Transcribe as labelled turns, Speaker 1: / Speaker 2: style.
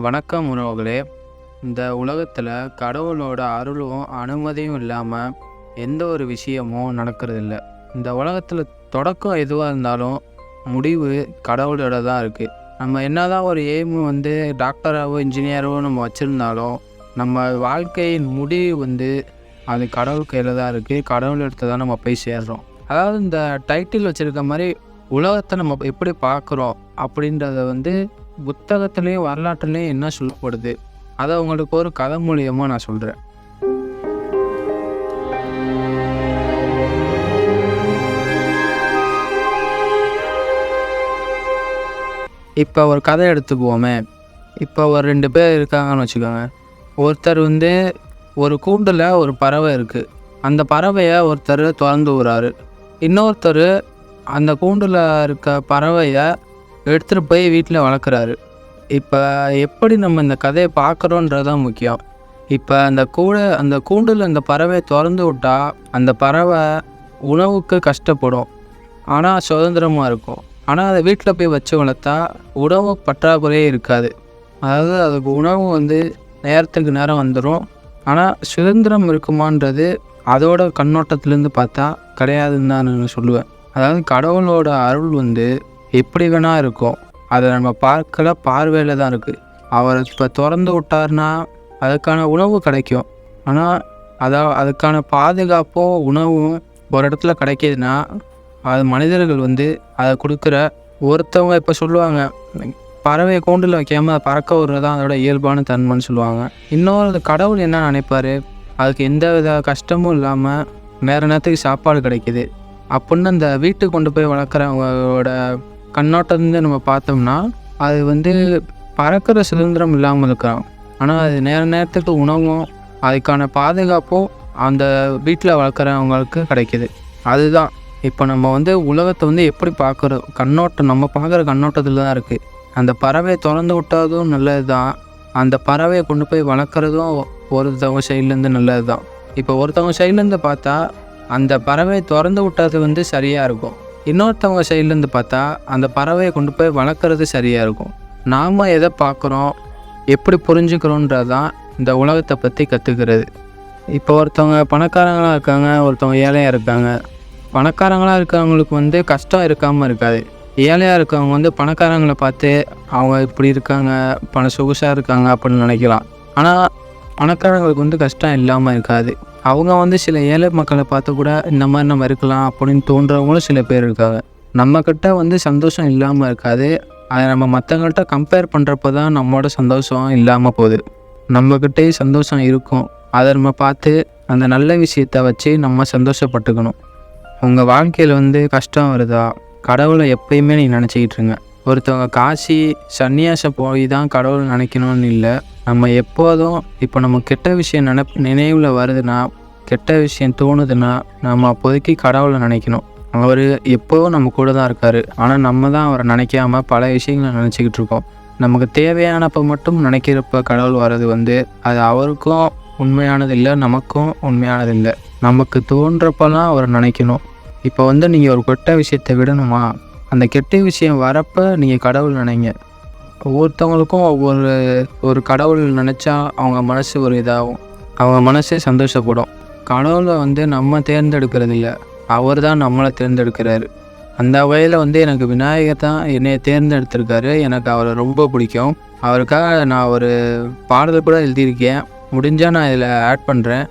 Speaker 1: வணக்கம் உறவுகளே. இந்த உலகத்தில் கடவுளோட அருளும் அனுமதியும் இல்லாமல் எந்த ஒரு விஷயமும் நடக்கிறதில்ல. இந்த உலகத்தில் தொடக்கம் எதுவாக இருந்தாலும் முடிவு கடவுளோட தான் இருக்குது. நம்ம என்னதான் ஒரு எய்ம் டாக்டராகவோ இன்ஜினியராகவோ நம்ம வச்சுருந்தாலும் நம்ம வாழ்க்கையின் முடிவு அது கடவுள் கையில் தான் இருக்குது. கடவுள் இடத்துல தான் நம்ம போய் சேர்றோம். அதாவது இந்த டைட்டில் வச்சுருக்க மாதிரி உலகத்தை நம்ம எப்படி பார்க்குறோம் அப்படின்றத புத்தகத்துலேயும் வரலாற்றுலேயும் என்ன சொல்லப்படுது அதை உங்களுக்கு ஒரு கதை மூலியமாக நான் சொல்கிறேன். இப்போ ஒரு கதை எடுத்துக்குவோமே. இப்போ ஒரு 2 பேர் இருக்காங்கன்னு வச்சுக்கோங்க. ஒருத்தர் ஒரு கூண்டில் ஒரு பறவை இருக்குது. அந்த பறவையை ஒருத்தர் திறந்து விடுறாரு. இன்னொருத்தர் அந்த கூண்டில் இருக்க பறவையை எடுத்துகிட்டு போய் வீட்டில் வளர்க்குறாரு. இப்போ எப்படி நம்ம இந்த கதையை பார்க்குறோன்றது தான் முக்கியம். இப்போ அந்த கூண்டில் அந்த பறவையை திறந்து விட்டால் அந்த பறவை உணவுக்கு கஷ்டப்படும், ஆனால் சுதந்திரமாக இருக்கும். ஆனால் அதை வீட்டில் போய் வச்சு வளர்த்தா உணவு பற்றாக்குறையே இருக்காது. அதாவது அதுக்கு உணவு நேரத்துக்கு நேரம் வந்துடும். ஆனால் சுதந்திரம் இருக்குமான்றது அதோட கண்ணோட்டத்துலேருந்து பார்த்தா கிடையாதுன்னு தான் நான் சொல்லுவேன். அதாவது கடவுளோட அருள் எப்படி வேணால் இருக்கும். அதை நம்ம பார்வையில் தான் இருக்குது. அவர் இப்போ திறந்து விட்டார்னா அதுக்கான உணவு கிடைக்கும். ஆனால் அதுக்கான பாதுகாப்பும் உணவும் ஒரு இடத்துல கிடைக்கிதுன்னா அது மனிதர்கள் அதை கொடுக்குற ஒருத்தவங்க இப்போ சொல்லுவாங்க, பறவையை கூண்டில் வைக்காமல் அதை பறக்க விடுறது தான் அதோட இயல்பான தன்மைன்னு சொல்லுவாங்க. இன்னொரு கடவுள் என்ன நினைப்பார், அதுக்கு எந்த வித கஷ்டமும் இல்லாமல் நேர நேரத்துக்கு சாப்பாடு கிடைக்கிது அப்படின்னு அந்த வீட்டுக்கு கொண்டு போய் வளர்க்குறவங்களோட கண்ணோட்டத்துலேருந்து நம்ம பார்த்தோம்னா அது பறக்கிற சுதந்திரம் இல்லாமல் இருக்கிறான். ஆனால் அது நேரத்துக்கு உணவும் அதுக்கான பாதுகாப்பும் அந்த வீட்டில் வளர்க்குறவங்களுக்கு கிடைக்கிது. அதுதான் இப்போ நம்ம உலகத்தை எப்படி பார்க்குறோம், கண்ணோட்டம் நம்ம பார்க்குற கண்ணோட்டத்தில் தான் இருக்குது. அந்த பறவையை திறந்து விட்டாதும் நல்லது தான், அந்த பறவையை கொண்டு போய் வளர்க்குறதும் ஒருத்தவங்க சைட்லேருந்து நல்லது தான். இப்போ ஒருத்தவங்க சைட்லேருந்து பார்த்தா அந்த பறவையை திறந்து விட்டது சரியாக இருக்கும். இன்னொருத்தவங்க சைட்லேருந்து பார்த்தா அந்த பறவையை கொண்டு போய் வளர்க்குறது சரியாக இருக்கும். நாம் எதை பார்க்குறோம், எப்படி புரிஞ்சுக்கிறோன்றது தான் இந்த உலகத்தை பற்றி கற்றுக்கிறது. இப்போ ஒருத்தவங்க பணக்காரங்களாக இருக்காங்க, ஒருத்தவங்க ஏழையாக இருக்காங்க. பணக்காரங்களாக இருக்கிறவங்களுக்கு கஷ்டம் இருக்காமல் இருக்காது. ஏழையாக இருக்கவங்க பணக்காரங்களை பார்த்து அவங்க இப்படி இருக்காங்க, சொகுசாக இருக்காங்க அப்படின்னு நினைக்கலாம். ஆனால் பணக்காரங்களுக்கு கஷ்டம் இல்லாமல் இருக்காது. அவங்க சில ஏழை மக்களை பார்த்து கூட இந்த மாதிரி நம்ம இருக்கலாம் அப்படின்னு தோன்றவங்களும் சில பேர் இருக்காங்க. நம்மக்கிட்ட சந்தோஷம் இல்லாமல் இருக்காது. அதை நம்ம மற்றவங்கள்ட்ட கம்பேர் பண்ணுறப்ப தான் நம்மளோட சந்தோஷம் இல்லாமல் போகுது. நம்மக்கிட்டே சந்தோஷம் இருக்கும். அதை நம்ம பார்த்து அந்த நல்ல விஷயத்தை வச்சு நம்ம சந்தோஷப்பட்டுக்கணும். உங்கள் வாழ்க்கையில் கஷ்டம் வருதா, கடவுளை எப்பயுமே நீங்கள் நினச்சிக்கிட்டு இருங்க. ஒருத்தவங்க காசி சன்னியாசம் போய் தான் கடவுள் நினைக்கணும்னு இல்லை. நம்ம எப்போதும் இப்போ நம்ம கெட்ட விஷயம் நினைவில் வருதுன்னா, கெட்ட விஷயம் தோணுதுன்னா நம்ம அப்போதைக்கு கடவுளை நினைக்கணும். அவர் எப்போவும் நம்ம கூட தான் இருக்கார். ஆனால் நம்ம தான் அவரை நினைக்காமல் பல விஷயங்களை நினச்சிக்கிட்டு இருக்கோம். நமக்கு தேவையானப்போ மட்டும் நினைக்கிறப்ப கடவுள் வர்றது அது அவருக்கும் உண்மையானது இல்லை, நமக்கும் உண்மையானது இல்லை. நமக்கு தோன்றப்பெல்லாம் அவரை நினைக்கணும். இப்போ நீங்கள் ஒரு கெட்ட விஷயத்தை விடணுமா, அந்த கெட்ட விஷயம் வரப்போ நீங்கள் கடவுள் நினைங்க. ஒவ்வொருத்தவங்களுக்கும் ஒரு கடவுள் நினச்சா அவங்க மனசு ஒரு இதாகும், அவங்க மனசே சந்தோஷப்படும். கடவுளை நம்ம தேர்ந்தெடுக்கிறது இல்லை, அவர் தான் நம்மளை தேர்ந்தெடுக்கிறாரு. அந்த வகையில் எனக்கு விநாயகர் தான் என்னை தேர்ந்தெடுத்திருக்காரு. எனக்கு அவரை ரொம்ப பிடிக்கும். அவருக்காக நான் ஒரு பாடல் கூட எழுதியிருக்கேன். முடிஞ்சால் நான் இதில் ஆட் பண்ணுறேன்.